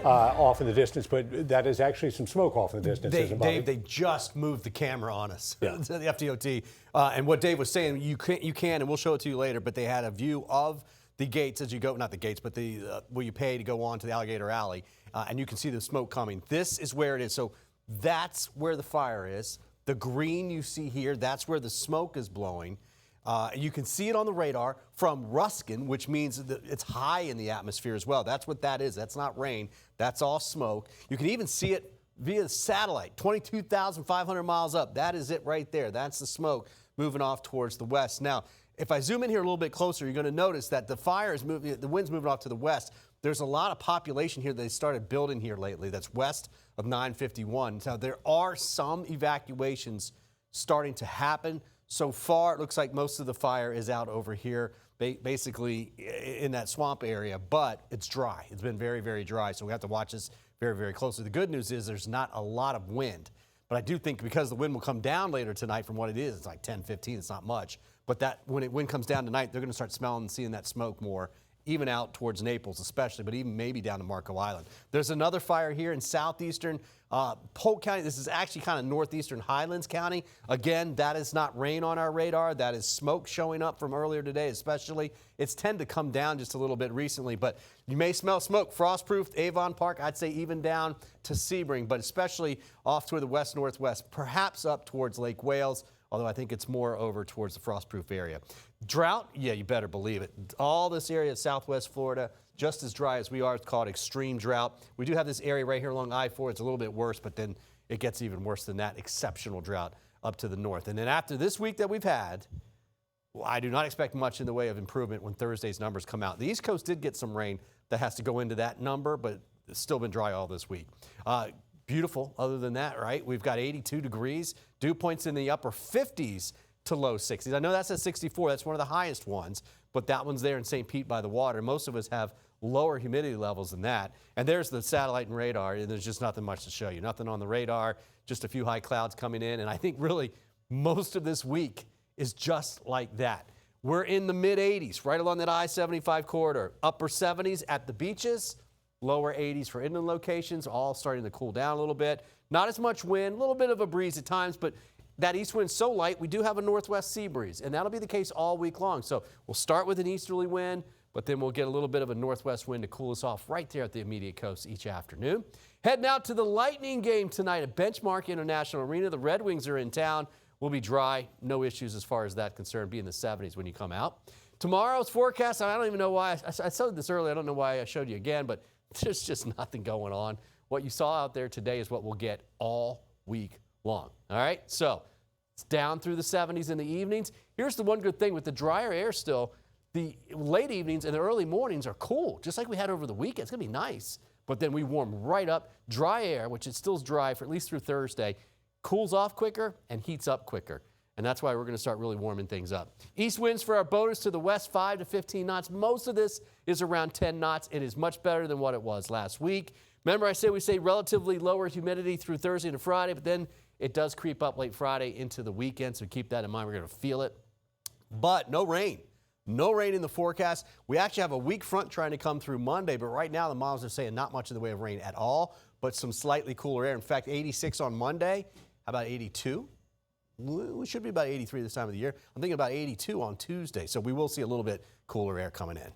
Off in the distance, but that is actually some smoke off in the distance. Dave, they just moved the camera on us, yeah. the FDOT. And what Dave was saying, you can, and we'll show it to you later, but they had a view of the gates as you go, not the gates, but the where you pay to go on to the Alligator Alley, and you can see the smoke coming. This is where it is. So that's where the fire is. The green you see here, that's where the smoke is blowing. You can see it on the radar from Ruskin, which means that it's high in the atmosphere as well. That's what that is. That's not rain. That's all smoke. You can even see it via satellite, 22,500 miles up. That is it right there. That's the smoke moving off towards the west. Now, if I zoom in here a little bit closer, you're going to notice that the fire is moving, the wind's moving off to the west. There's a lot of population here that they started building here lately that's west of 951. So there are some evacuations starting to happen. So far, it looks like most of the fire is out over here, basically in that swamp area, but it's dry. It's been very, very dry, so we have to watch this very, very closely. The good news is there's not a lot of wind, but I do think because the wind will come down later tonight from what it is, it's like 10, 15, it's not much, but that when wind comes down tonight, they're going to start smelling and seeing that smoke more, even out towards Naples especially, but even maybe down to Marco Island. There's another fire here in southeastern Polk County. This is actually kind of northeastern Highlands County. Again, that is not rain on our radar. That is smoke showing up from earlier today especially. It's tended to come down just a little bit recently, but you may smell smoke. Frostproofed Avon Park, I'd say even down to Sebring, but especially off toward the west-northwest, perhaps up towards Lake Wales, although I think it's more over towards the frostproof area. Drought, yeah, you better believe it. All this area of southwest Florida, just as dry as we are. It's called extreme drought. We do have this area right here along I-4. It's a little bit worse, but then it gets even worse than that. Exceptional drought up to the north. And then after this week that we've had, well, I do not expect much in the way of improvement when Thursday's numbers come out. The East Coast did get some rain that has to go into that number, but it's still been dry all this week. Beautiful other than that, right? We've got 82 degrees, dew points in the upper 50s to low 60s. I know that's at 64. That's one of the highest ones, but that one's there in St. Pete by the water. Most of us have lower humidity levels than that. And there's the satellite and radar, and there's just nothing much to show you. Nothing on the radar, just a few high clouds coming in. And I think really most of this week is just like that. We're in the mid-80s, right along that I-75 corridor. Upper 70s at the beaches. Lower 80s for inland locations, all starting to cool down a little bit. Not as much wind, a little bit of a breeze at times, but that east wind's so light, we do have a northwest sea breeze, and that'll be the case all week long. So we'll start with an easterly wind, but then we'll get a little bit of a northwest wind to cool us off right there at the immediate coast each afternoon. Heading out to the Lightning game tonight at Benchmark International Arena. The Red Wings are in town. We'll be dry, no issues as far as that concerned, be in the 70s when you come out. Tomorrow's forecast, I don't even know why, I said this earlier, I don't know why I showed you again, but there's just nothing going on. What you saw out there today is what we'll get all week long. All right, so it's down through the 70s in the evenings. Here's the one good thing with the drier air still, the late evenings and the early mornings are cool, just like we had over the weekend. It's going to be nice, but then we warm right up. Dry air, which it still is dry for at least through Thursday, cools off quicker and heats up quicker. And that's why we're going to start really warming things up. East winds for our boaters to the west, 5 to 15 knots. Most of this is around 10 knots. It is much better than what it was last week. Remember I said we say relatively lower humidity through Thursday and Friday, but then it does creep up late Friday into the weekend, so keep that in mind. We're going to feel it. But no rain. No rain in the forecast. We actually have a weak front trying to come through Monday, but right now the models are saying not much in the way of rain at all, but some slightly cooler air. In fact, 86 on Monday. How about 82? We should be about 83 this time of the year. I'm thinking about 82 on Tuesday, so we will see a little bit cooler air coming in.